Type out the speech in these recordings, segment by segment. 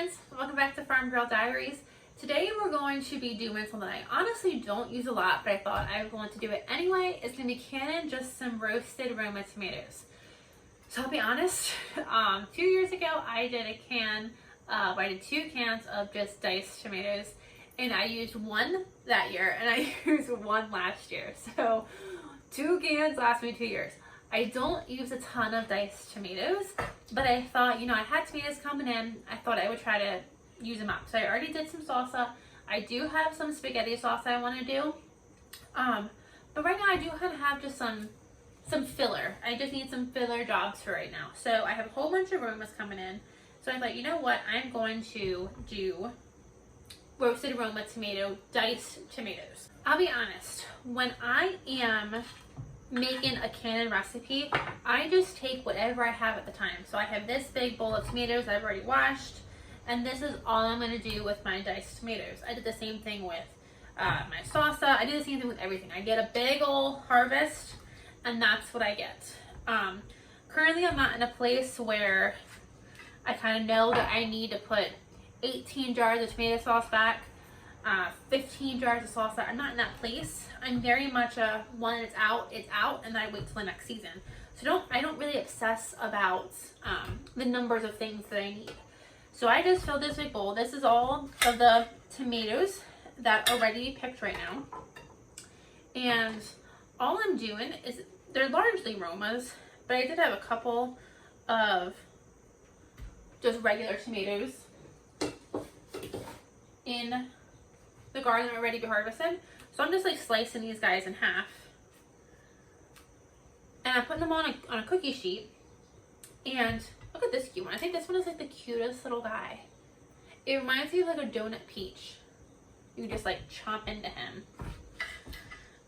friends, welcome back to Farm Girl Diaries. Today we're going to be doing something I honestly don't use a lot, but I thought I would want to do it anyway. It's going to be canning just some roasted Roma tomatoes. So I'll be honest, 2 years ago I did a can, I did 2 cans of just diced tomatoes, and I used one that year and I used one last year. So 2 cans last me 2 years. I don't use a ton of diced tomatoes, but I thought, I had tomatoes coming in. I thought I would try to use them up. So I already did some salsa. I do have some spaghetti sauce I want to do. But right now I do kind of have just some filler. I just need some filler jobs for right now. So I have a whole bunch of Romas coming in. So I thought, you know what? I'm going to do roasted Roma tomato, diced tomatoes. I'll be honest, when I am making a cannon recipe, I just take whatever I have at the time. So I have this big bowl of tomatoes I've already washed, and this is all I'm going to do with my diced tomatoes. I did the same thing with my salsa. I do the same thing with everything. I get a big old harvest, and that's what I get. Currently I'm not in a place where I kind of know that I need to put 18 jars of tomato sauce back, 15 jars of salsa. I'm not in that place. I'm very much a when it's out, and then I wait till the next season. So I don't really obsess about the numbers of things that I need. So I just filled this big bowl. This is all of the tomatoes that are ready to be picked right now. And all I'm doing is, they're largely Romas, but I did have a couple of just regular tomatoes in the garden that are ready to be harvested. So I'm just like slicing these guys in half, and I'm putting them on a cookie sheet. And look at this cute one. I think this one is like the cutest little guy. It reminds me of like a donut peach. You just like chomp into him.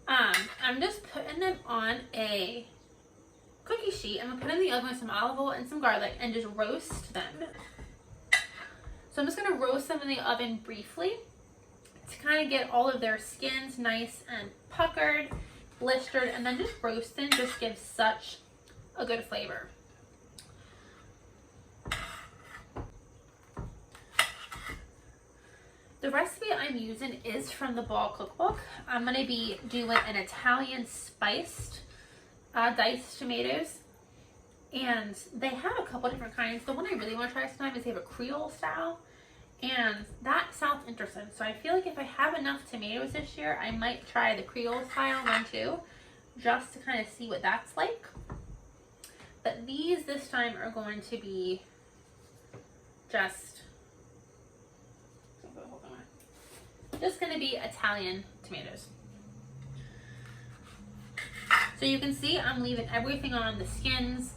I'm just putting them on a cookie sheet. I'm gonna put in the oven with some olive oil and some garlic and just roast them. So I'm just gonna roast them in the oven briefly to kind of get all of their skins nice and puckered, blistered, and then just roasting just gives such a good flavor. The recipe I'm using is from the Ball Cookbook. I'm going to be doing an Italian spiced diced tomatoes, and they have a couple different kinds. The one I really want to try this time is they have a Creole style, and that sounds interesting. So I feel like if I have enough tomatoes this year, I might try the Creole style one too, just to kind of see what that's like. But these this time are going to be just going to be Italian tomatoes. So you can see I'm leaving everything on, the skins,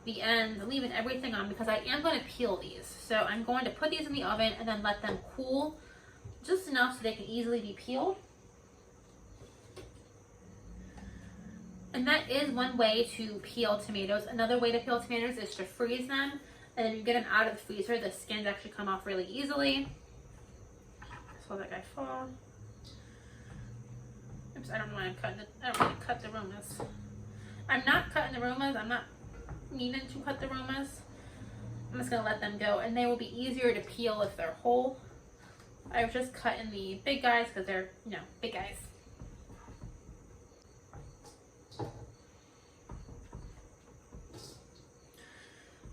the ends, I'm leaving everything on because I am going to peel these. So I'm going to put these in the oven and then let them cool just enough so they can easily be peeled. And that is one way to peel tomatoes. Another way to peel tomatoes is to freeze them, and then you get them out of the freezer, the skins actually come off really easily. So that guy fall. Oops, I don't know why I'm cutting it. I don't want to cut the Romas. I'm not cutting the Romas. I'm not needing to cut the Romas. I'm just going to let them go, and they will be easier to peel if they're whole. I was just cutting the big guys because they're, big guys.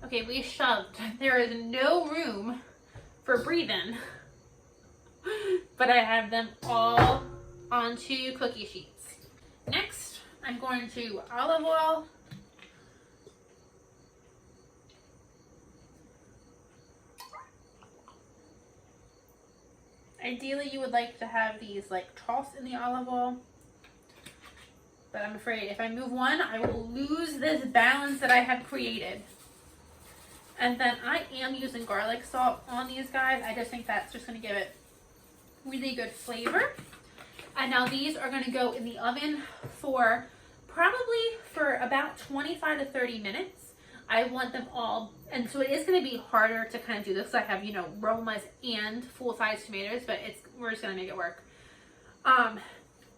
Okay, we shoved. There is no room for breathing. But I have them all onto cookie sheets. Next, I'm going to olive oil. Ideally, you would like to have these like tossed in the olive oil. But I'm afraid if I move one, I will lose this balance that I have created. And then I am using garlic salt on these guys. I just think that's just going to give it really good flavor. And now these are going to go in the oven for about 25 to 30 minutes. I want them all, and so it is going to be harder to kind of do this. I have, Romas and full-size tomatoes, but we're just going to make it work.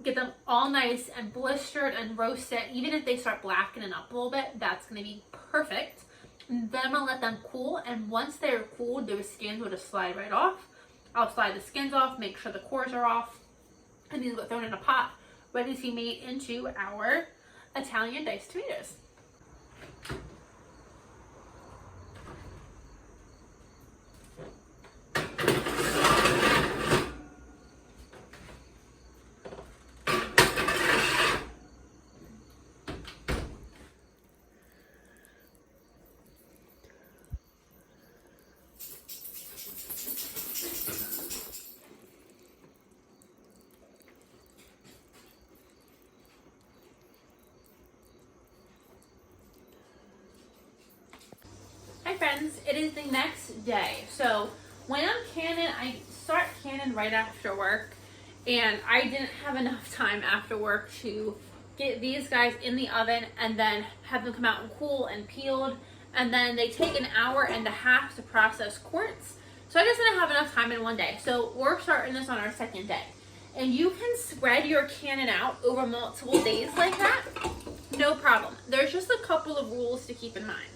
Get them all nice and blistered and roasted. Even if they start blackening up a little bit, that's going to be perfect. Then I'm gonna let them cool, and once they're cooled, those skins will just slide right off. I'll slide the skins off, make sure the cores are off, and these will get thrown in a pot, ready to be made into our Italian diced tomatoes. Hi friends, it is the next day. So when I'm canning, I start canning right after work, and I didn't have enough time after work to get these guys in the oven and then have them come out and cool and peeled, and then they take an hour and a half to process quarts. So I just didn't have enough time in one day. So we're starting this on our second day. And you can spread your canning out over multiple days like that, no problem. There's just a couple of rules to keep in mind.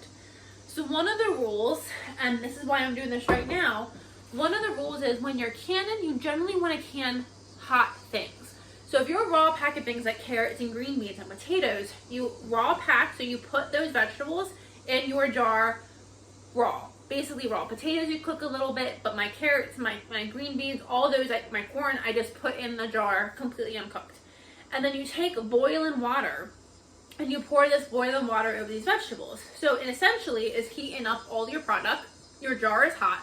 So one of the rules, and this is why I'm doing this right now, one of the rules is when you're canning, you generally want to can hot things. So if you're raw packing things like carrots and green beans and potatoes, you raw pack, so you put those vegetables in your jar raw. Basically raw. Potatoes you cook a little bit, but my carrots, my green beans, all those, like my corn, I just put in the jar completely uncooked. And then you take boiling water and you pour this boiling water over these vegetables. So it essentially is heating up all your product. Your jar is hot,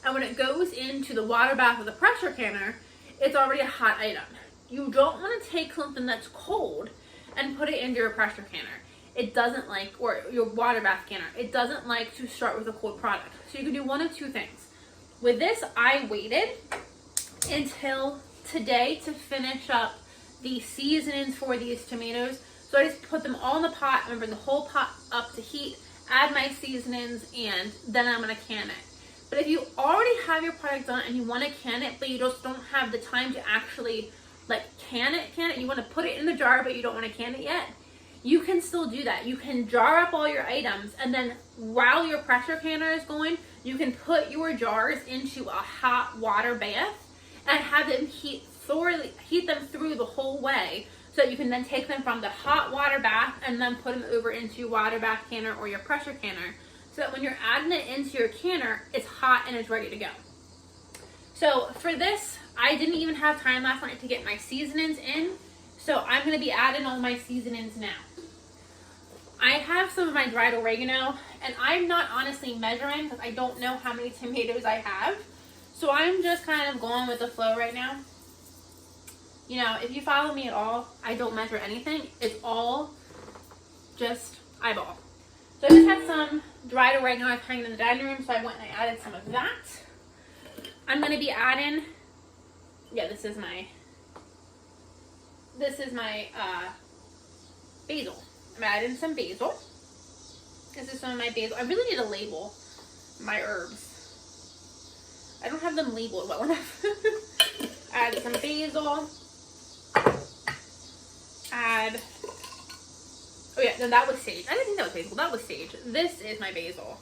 and when it goes into the water bath or the pressure canner, it's already a hot item. You don't want to take something that's cold and put it into your pressure canner. It doesn't like, or your water bath canner, it doesn't like to start with a cold product. So you can do one of two things. With this, I waited until today to finish up the seasonings for these tomatoes. So I just put them all in the pot. I'm gonna bring the whole pot up to heat, add my seasonings, and then I'm gonna can it. But if you already have your product done and you wanna can it, but you just don't have the time to actually like can it, you wanna put it in the jar, but you don't wanna can it yet, you can still do that. You can jar up all your items, and then while your pressure canner is going, you can put your jars into a hot water bath and have them heat them through the whole way, so that you can then take them from the hot water bath and then put them over into your water bath canner or your pressure canner, so that when you're adding it into your canner, it's hot and it's ready to go. So for this, I didn't even have time last night to get my seasonings in, so I'm going to be adding all my seasonings now. I have some of my dried oregano, and I'm not honestly measuring because I don't know how many tomatoes I have. So I'm just kind of going with the flow right now. You know, if you follow me at all, I don't measure anything. It's all just eyeball. So I just had some dried oregano I was hanging in the dining room, so I went and I added some of that. I'm going to be adding, yeah, this is my basil. I'm adding some basil. This is some of my basil. I really need to label my herbs. I don't have them labeled well enough. Add some basil. Add, oh yeah, no, that was sage. I didn't think that was basil. That was sage. This is my basil.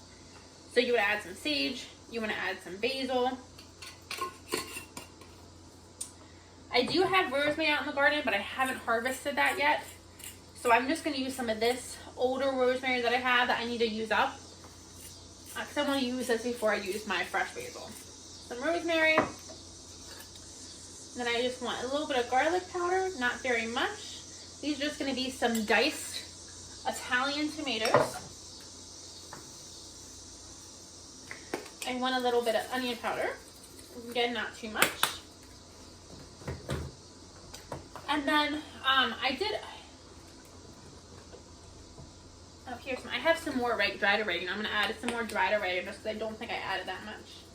So you would add some sage. You want to add some basil. I do have rosemary out in the garden, but I haven't harvested that yet. So I'm just going to use some of this older rosemary that I have that I need to use up. Because I want to use this before I use my fresh basil. Some rosemary. Then I just want a little bit of garlic powder, not very much. These are just going to be some diced Italian tomatoes. I want a little bit of onion powder. Again, not too much. And then I have some more dried oregano. I'm going to add some more dried oregano just because I don't think I added that much.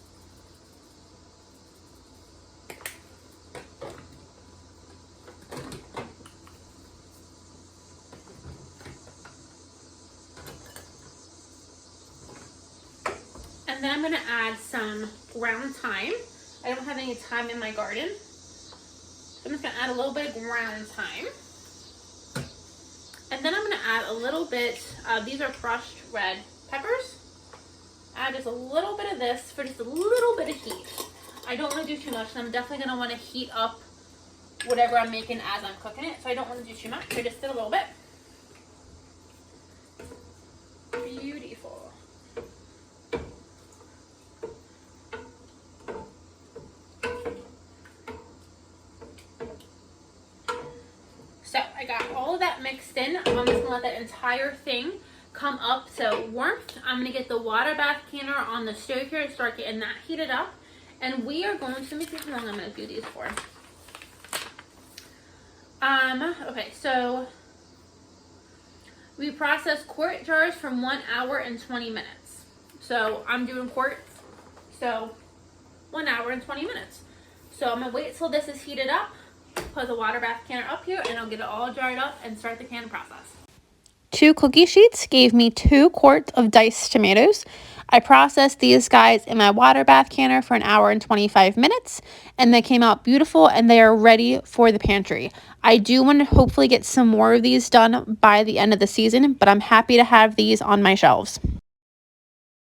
And then I'm going to add some ground thyme. I don't have any thyme in my garden. I'm just going to add a little bit of ground thyme. And then I'm going to add a little bit, these are crushed red peppers. Add just a little bit of this for just a little bit of heat. I don't want to do too much, and I'm definitely going to want to heat up whatever I'm making as I'm cooking it, so I don't want to do too much. I just did a little bit. Beautiful. So I got all of that mixed in. I'm just going to let that entire thing come up to warmth. I'm going to get the water bath canner on the stove here and start getting that heated up. And we are going to, let me see how long I'm going to do these for. Okay, so we process quart jars from 1 hour and 20 minutes. So I'm doing quarts, so 1 hour and 20 minutes. So I'm going to wait till this is heated up, put the water bath canner up here, and I'll get it all jarred up and start the canning process. 2 cookie sheets gave me 2 quarts of diced tomatoes. I processed these guys in my water bath canner for 1 hour and 25 minutes, and they came out beautiful and they are ready for the pantry. I do want to hopefully get some more of these done by the end of the season, but I'm happy to have these on my shelves.